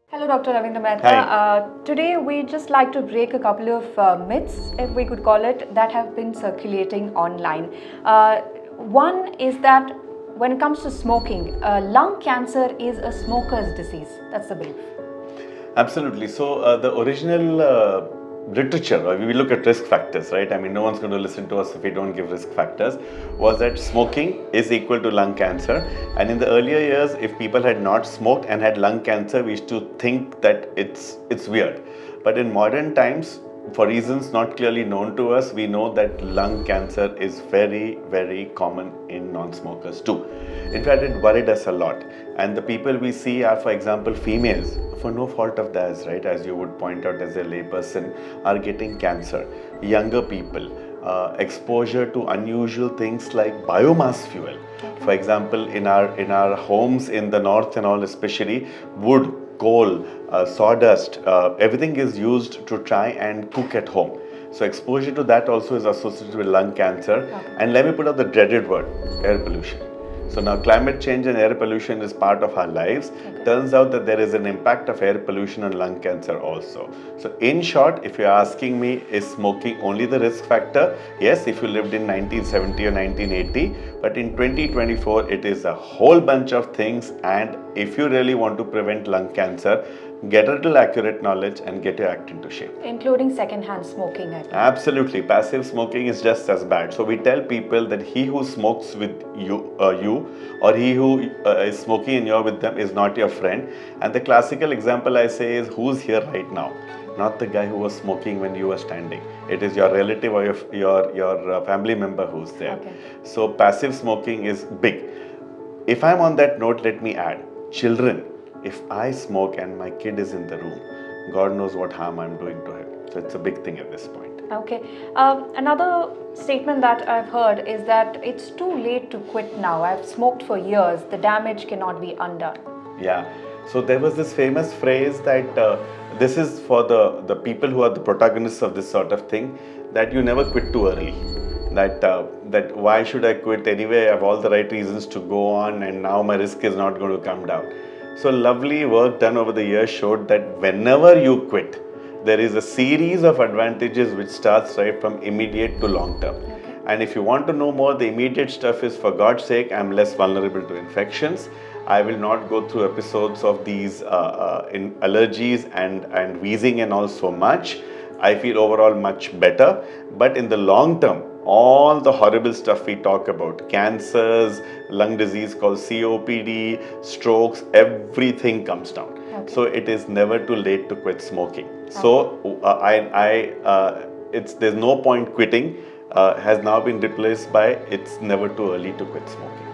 Hello, Dr. Ravindra Mehta. Hi. Today, we just like to break a couple of myths, if we could call it, that have been circulating online. One is that when it comes to smoking, lung cancer is a smoker's disease. That's the belief. Absolutely. So the original literature, or we look at risk factors, right? I mean, no one's going to listen to us if we don't give risk factors. Was that smoking is equal to lung cancer, and in the earlier years, if people had not smoked and had lung cancer, we used to think that it's weird. But in modern times, for reasons not clearly known to us, we know that lung cancer is very, very common in non-smokers too. In fact, it worried us a lot. And the people we see are, for example, females, for no fault of theirs, right, as you would point out as a layperson, are getting cancer. Younger people, exposure to unusual things like biomass fuel. For example, in our homes in the north and all, especially wood, coal, sawdust, everything is used to try and cook at home. So exposure to that also is associated with lung cancer. And let me put out the dreaded word, air pollution. So now climate change and air pollution is part of our lives. Turns out that there is an impact of air pollution on lung cancer also. So in short, if you're asking me, is smoking only the risk factor? Yes, if you lived in 1970 or 1980, but in 2024, it is a whole bunch of things. And if you really want to prevent lung cancer, get a little accurate knowledge and get your act into shape. Including second-hand smoking, I think. Absolutely. Passive smoking is just as bad. So we tell people that he who smokes with you or he who is smoking and you're with them is not your friend. And the classical example I say is, who's here right now? Not the guy who was smoking when you were standing. It is your relative or your family member who's there. So passive smoking is big. If I'm on that note, let me add, children. If I smoke and my kid is in the room, God knows what harm I'm doing to him. So it's a big thing at this point. Okay. Another statement that I've heard is that it's too late to quit now. I've smoked for years. The damage cannot be undone. Yeah. So there was this famous phrase that this is for the people who are the protagonists of this sort of thing, that you never quit too early. That why should I quit anyway? I have all the right reasons to go on, and now my risk is not going to come down. So lovely work done over the years showed that whenever you quit, there is a series of advantages which starts right from immediate to long term. And if you want to know more, the immediate stuff is, for God's sake, I'm less vulnerable to infections. I will not go through episodes of these allergies and wheezing and all so much. I feel overall much better. But in the long term, all the horrible stuff we talk about, cancers, lung disease called COPD, strokes, everything comes down. So it is never too late to quit smoking. So there's no point quitting, has now been replaced by it's never too early to quit smoking.